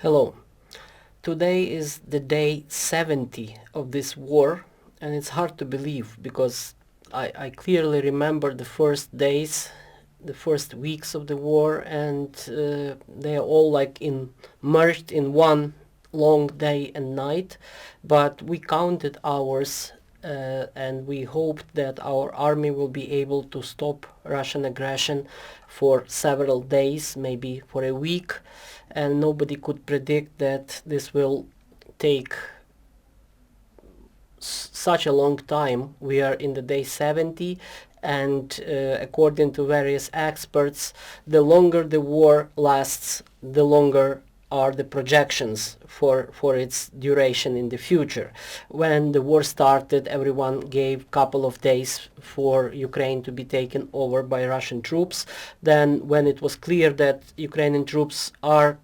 Hello. Today is the day 70 of this war, and it's hard to believe because I clearly remember the first days, the first weeks of the war, and they are all like merged in one long day and night. But we counted hours, and we hoped that our army will be able to stop Russian aggression for several days, maybe for a week, and nobody could predict that this will take such a long time. We are in the day 70, and according to various experts, the longer the war lasts, the longer are the projections for its duration in the future. When the war started, everyone gave a couple of days for Ukraine to be taken over by Russian troops. Then when it was clear that Ukrainian troops are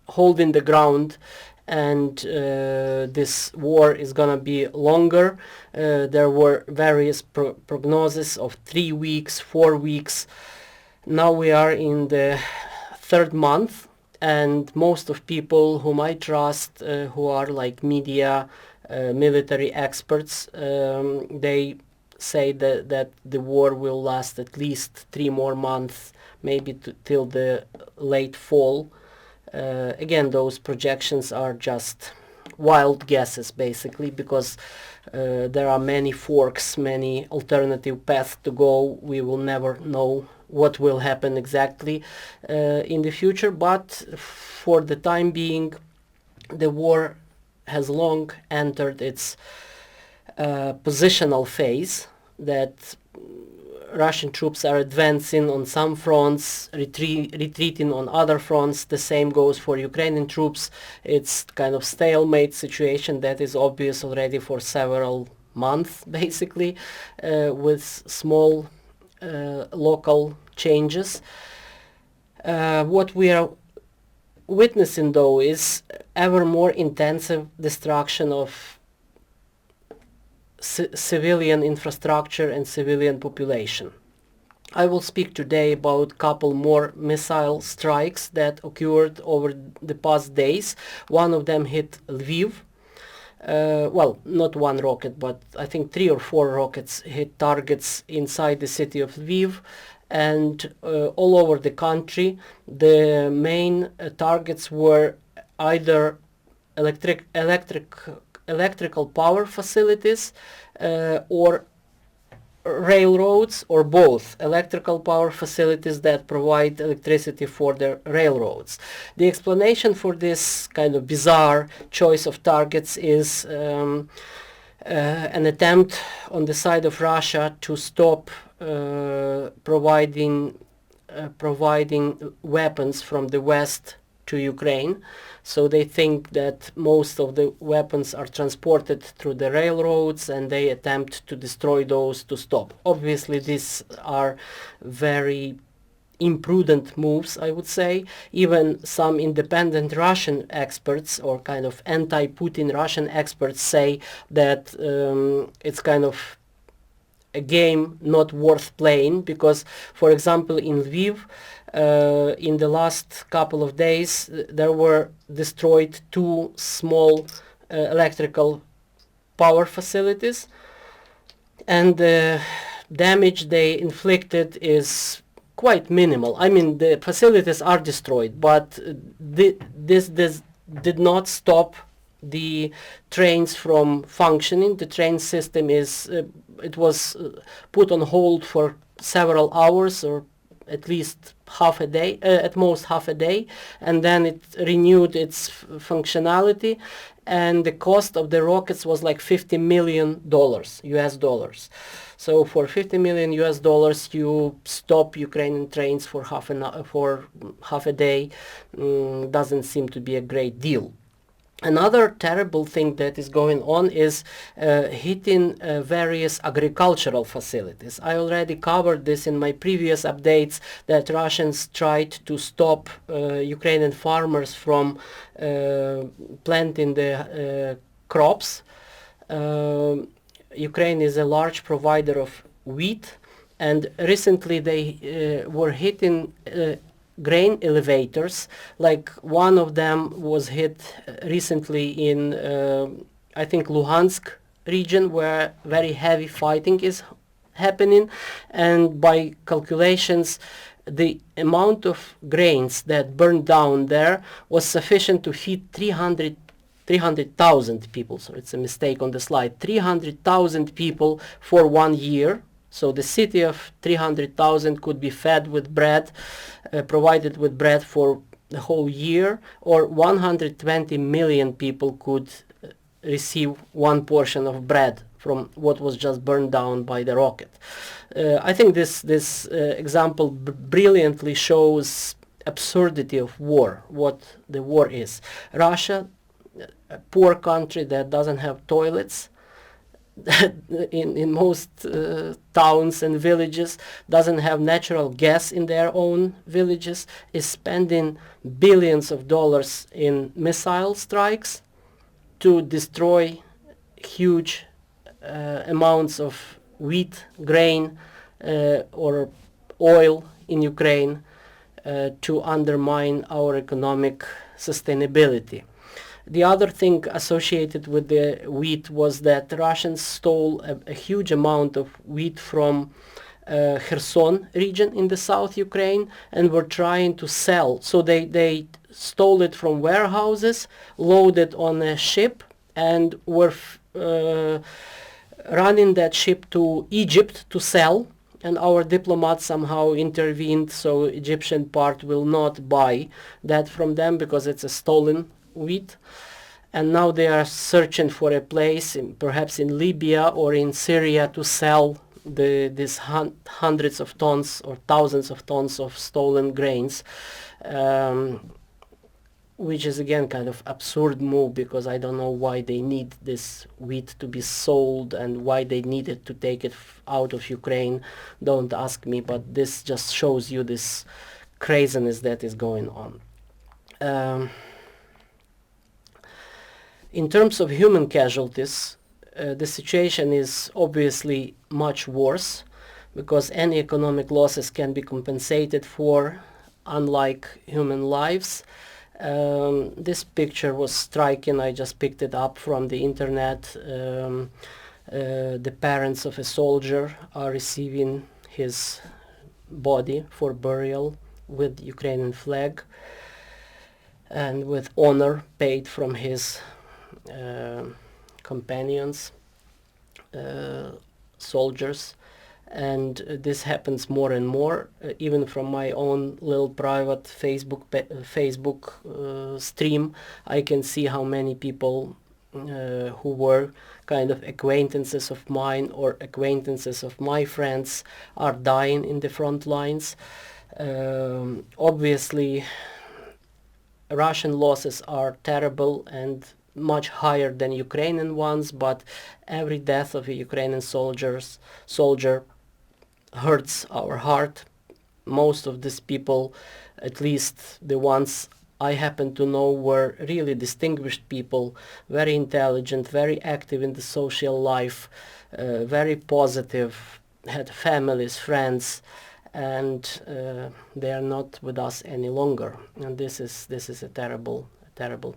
holding the ground and this war is gonna be longer, there were various prognoses of 3 weeks, 4 weeks. Now we are in the third month, and most of people whom I trust, who are like media, military experts, they say that the war will last at least 3 more months, maybe till the late fall. Again, those projections are just wild guesses, basically, because there are many forks, many alternative paths to go. We will never know what will happen exactly in the future, but for the time being, the war has long entered its positional phase, that Russian troops are advancing on some fronts, retreating on other fronts. The same goes for Ukrainian troops. It's kind of stalemate situation that is obvious already for several months, basically, with small local changes. What we are witnessing, though, is ever more intensive destruction of civilian infrastructure and civilian population. I will speak today about a couple more missile strikes that occurred over the past days. One of them hit Lviv. Well, not one rocket, but I think 3 or 4 rockets hit targets inside the city of Lviv, and all over the country. The main targets were either electrical power facilities or railroads, or both. Electrical power facilities that provide electricity for the railroads. The explanation for this kind of bizarre choice of targets is an attempt on the side of Russia to stop providing weapons from the West to Ukraine. So they think that most of the weapons are transported through the railroads, and they attempt to destroy those to stop. Obviously, these are very imprudent moves, I would say. Even some independent Russian experts, or kind of anti-Putin Russian experts, say that it's kind of a game not worth playing, because, for example, in Lviv, in the last couple of days, there were destroyed 2 small electrical power facilities, and the damage they inflicted is quite minimal. I mean, the facilities are destroyed, but this did not stop the trains from functioning. The train system it was put on hold for several hours, or at least half a day, at most half a day, and then it renewed its functionality, and the cost of the rockets was like $50 million US dollars. So for $50 million US dollars, you stop Ukrainian trains for half a day. Doesn't seem to be a great deal. Another terrible thing that is going on is hitting various agricultural facilities. I already covered this in my previous updates, that Russians tried to stop Ukrainian farmers from planting the crops. Ukraine is a large provider of wheat, and recently they were hitting grain elevators. Like one of them was hit recently in, I think, Luhansk region, where very heavy fighting is happening, and by calculations the amount of grains that burned down there was sufficient to feed 300,000 people. So it's a mistake on the slide. 300,000 people for 1 year. So the city of 300,000 could be fed with bread, provided with bread for the whole year, or 120 million people could receive one portion of bread from what was just burned down by the rocket. I think this example brilliantly shows absurdity of war, what the war is. Russia, a poor country that doesn't have toilets, in most towns and villages, doesn't have natural gas in their own villages, is spending billions of dollars in missile strikes to destroy huge amounts of wheat, grain, or oil in Ukraine, to undermine our economic sustainability. The other thing associated with the wheat was that Russians stole a huge amount of wheat from Kherson region in the south Ukraine and were trying to sell. So they stole it from warehouses, loaded on a ship, and were running that ship to Egypt to sell. And our diplomats somehow intervened, so Egyptian part will not buy that from them because it's a stolen wheat. And now they are searching for a place, perhaps in Libya or in Syria, to sell these hundreds of tons or thousands of tons of stolen grains, which is again kind of absurd move, because I don't know why they need this wheat to be sold and why they needed to take it out of Ukraine. Don't ask me, but this just shows you this craziness that is going on. In terms of human casualties, the situation is obviously much worse, because any economic losses can be compensated for, unlike human lives. This picture was striking. I just picked it up from the internet. The parents of a soldier are receiving his body for burial with Ukrainian flag and with honor paid from his companions, soldiers. And this happens more and more, even from my own little private Facebook stream. I can see how many people who were kind of acquaintances of mine or acquaintances of my friends are dying in the front lines. Obviously, Russian losses are terrible and much higher than Ukrainian ones, but every death of a Ukrainian soldier hurts our heart. Most of these people, at least the ones I happen to know, were really distinguished people, very intelligent, very active in the social life, very positive, had families, friends, and they are not with us any longer. And this is a terrible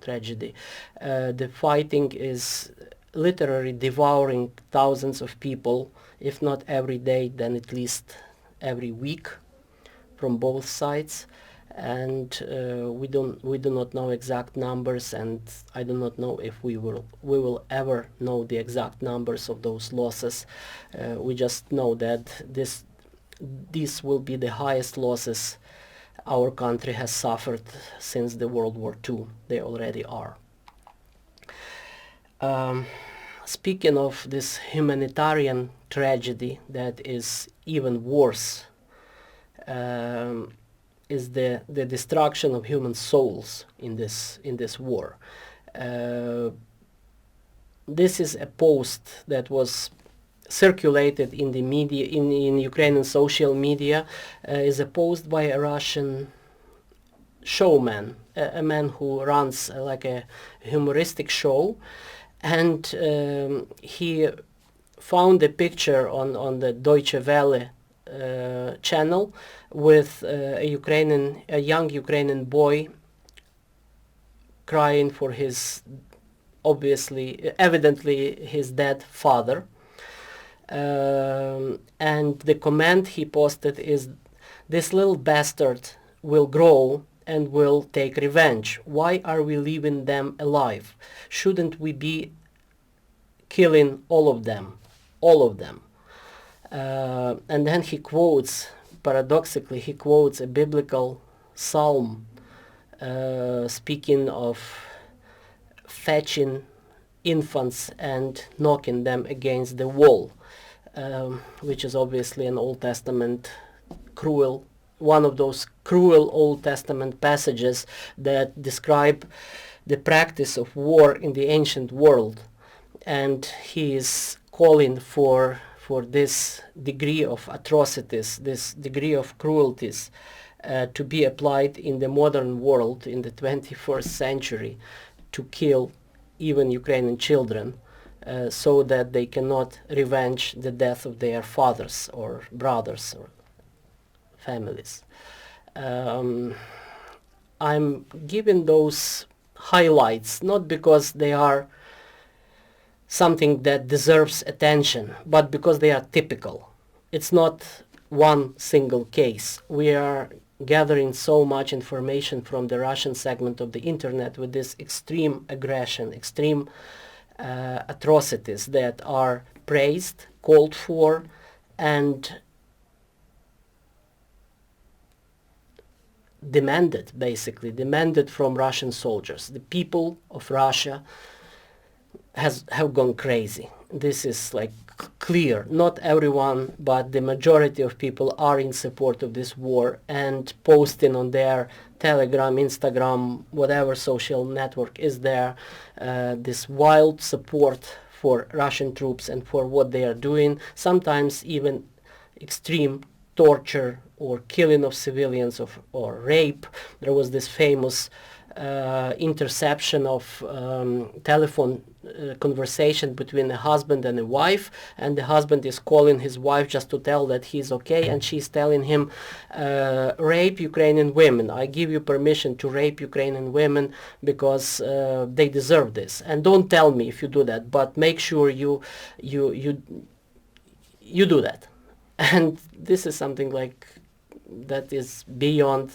tragedy. The fighting is literally devouring thousands of people, if not every day, then at least every week, from both sides. And we do not know exact numbers, and I do not know if we will ever know the exact numbers of those losses. We just know that these will be the highest losses our country has suffered since the World War II. They already are. Speaking of this humanitarian tragedy that is even worse, is the destruction of human souls in this war. This is a post that was circulated in the media, in Ukrainian social media, is a post by a Russian showman, a man who runs like a humoristic show, and he found a picture on the Deutsche Welle channel with a young Ukrainian boy crying for his evidently his dead father. And the comment he posted is, "This little bastard will grow and will take revenge. Why are we leaving them alive? Shouldn't we be killing all of them? All of them." And then he quotes, paradoxically, he quotes a biblical psalm speaking of fetching infants and knocking them against the wall, which is obviously an Old Testament one of those cruel Old Testament passages that describe the practice of war in the ancient world. And he is calling for this degree of atrocities, this degree of cruelties to be applied in the modern world in the 21st century, to kill even Ukrainian children so that they cannot revenge the death of their fathers or brothers or families. I'm giving those highlights not because they are something that deserves attention, but because they are typical. It's not one single case. We are gathering so much information from the Russian segment of the internet with this extreme aggression, extreme atrocities that are praised, called for, and demanded from Russian soldiers. The people of Russia have gone crazy. This is like clear. Not everyone, but the majority of people are in support of this war and posting on their Telegram, Instagram, whatever social network is there, this wild support for Russian troops and for what they are doing, sometimes even extreme torture or killing of civilians or rape. There was this famous interception of telephone conversation between a husband and a wife, and the husband is calling his wife just to tell that he's okay, and she's telling him, rape Ukrainian women. I give you permission to rape Ukrainian women because they deserve this, and don't tell me if you do that, but make sure you do that. And this is something like that is beyond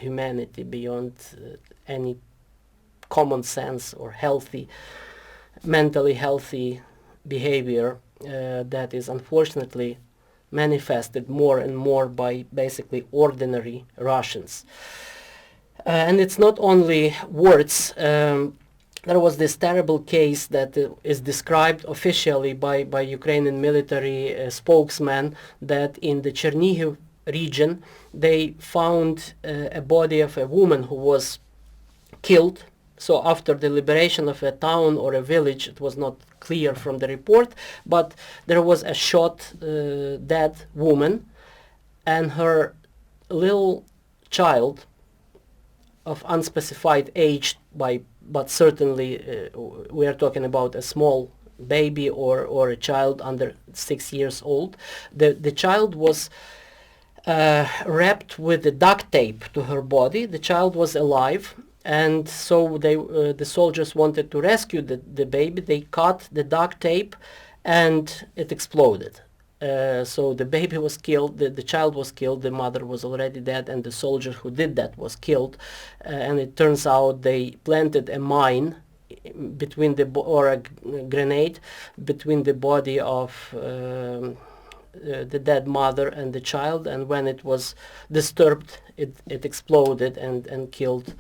humanity, beyond any common sense or mentally healthy behavior that is unfortunately manifested more and more by basically ordinary Russians. And it's not only words. There was this terrible case that is described officially by Ukrainian military spokesman, that in the Chernihiv region they found a body of a woman who was killed. So after the liberation of a town or a village, it was not clear from the report, but there was a shot dead woman, and her little child of unspecified age, but certainly we are talking about a small baby or a child under 6 years old. The child was wrapped with the duct tape to her body. The child was alive, and so the soldiers wanted to rescue the baby. They cut the duct tape and it exploded. So the baby was killed, the child was killed, the mother was already dead, and the soldier who did that was killed. And it turns out they planted a mine between or a grenade between the body of the dead mother and the child, and when it was disturbed, it exploded and killed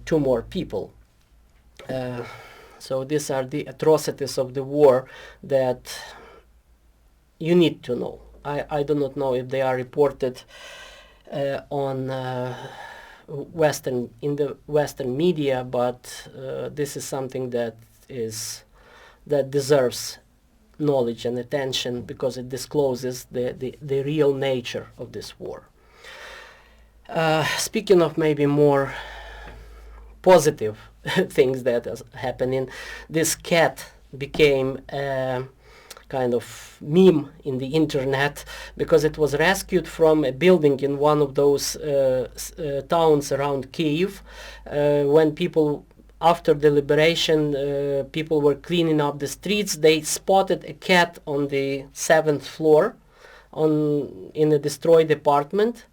2 more people. So these are the atrocities of the war that you need to know. I do not know if they are reported in the Western media, but this is something that deserves knowledge and attention, because it discloses the real nature of this war. Speaking of maybe more positive things that are happening, this cat became kind of meme in the internet, because it was rescued from a building in one of those towns around Kyiv, when people, after the liberation, people were cleaning up the streets. They spotted a cat on the 7th floor in a destroyed apartment,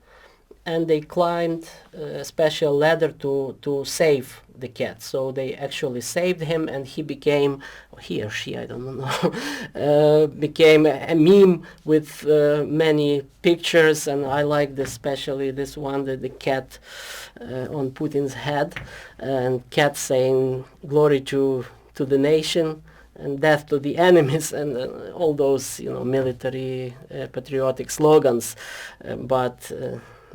and they climbed a special ladder to save the cat. So they actually saved him, and he became, or he or she, I don't know, became a meme with many pictures. And I like especially this one, the cat on Putin's head, and cat saying glory to the nation and death to the enemies, and all those, military patriotic slogans. But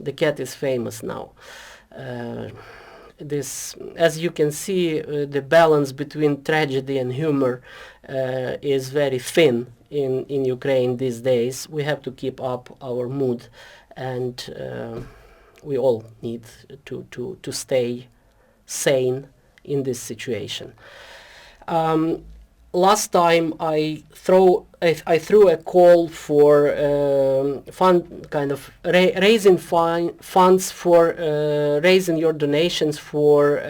the cat is famous now. This, as you can see, the balance between tragedy and humor is very thin in Ukraine these days. We have to keep up our mood, and we all need to stay sane in this situation. Last time I threw a call for raising funds for raising your donations for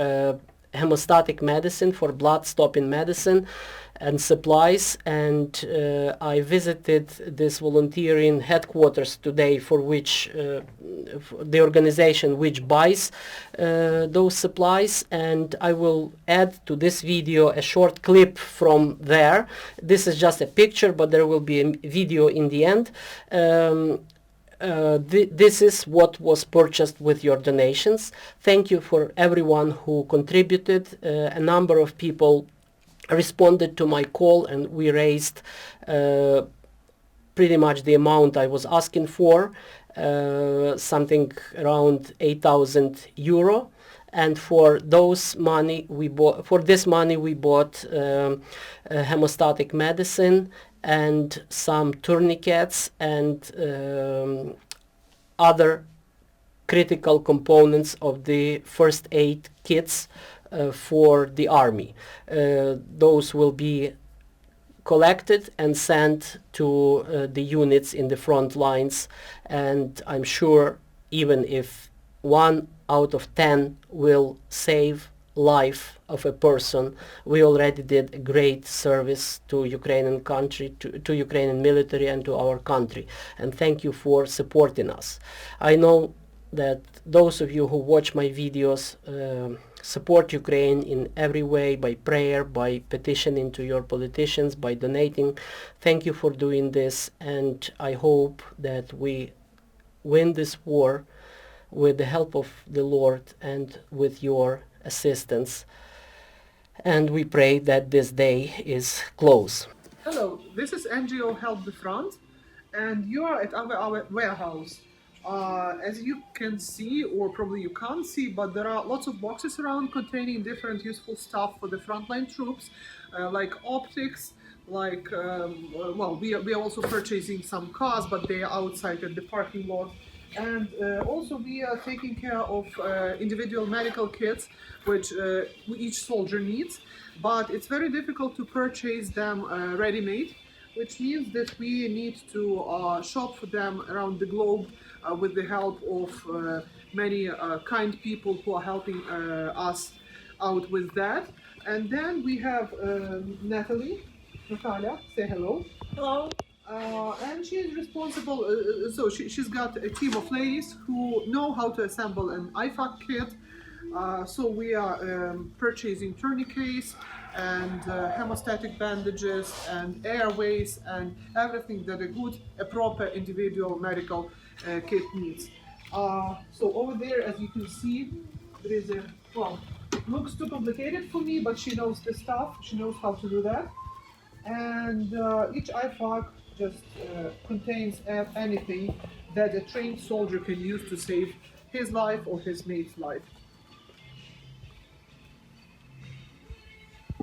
hemostatic medicine, for blood stopping medicine and supplies, and I visited this volunteering headquarters today, for which the organization which buys those supplies, and I will add to this video a short clip from there. This is just a picture, but there will be a video in the end. This is what was purchased with your donations. Thank you for everyone who contributed. A number of people responded to my call, and we raised pretty much the amount I was asking for, something around 8,000 euro. And for this money we bought hemostatic medicine and some tourniquets and other critical components of the first aid kits for the army. Those will be collected and sent to the units in the front lines, and I'm sure even if 1 out of 10 will save life of a person, we already did a great service to Ukrainian country, to Ukrainian military, and to our country. And thank you for supporting us. I know that those of you who watch my videos support Ukraine in every way, by prayer, by petitioning to your politicians, by donating. Thank you for doing this, and I hope that we win this war with the help of the Lord and with your assistance. And we pray that this day is close. Hello, this is NGO Help the Front, and you are at our warehouse. As you can see, or probably you can't see, but there are lots of boxes around containing different useful stuff for the frontline troops, like optics, like, we are also purchasing some cars, but they are outside at the parking lot. And also we are taking care of individual medical kits, which each soldier needs, but it's very difficult to purchase them ready-made, which means that we need to shop for them around the globe with the help of many kind people who are helping us out with that. And then we have Natalia, say hello. Hello. And she is responsible, so she's got a team of ladies who know how to assemble an IFAC kit. So we are purchasing tourniquets and hemostatic bandages and airways and everything that a proper individual medical kit needs. So over there, as you can see, there is looks too complicated for me, but she knows the stuff, she knows how to do that. And each IFAC just contains anything that a trained soldier can use to save his life or his mate's life.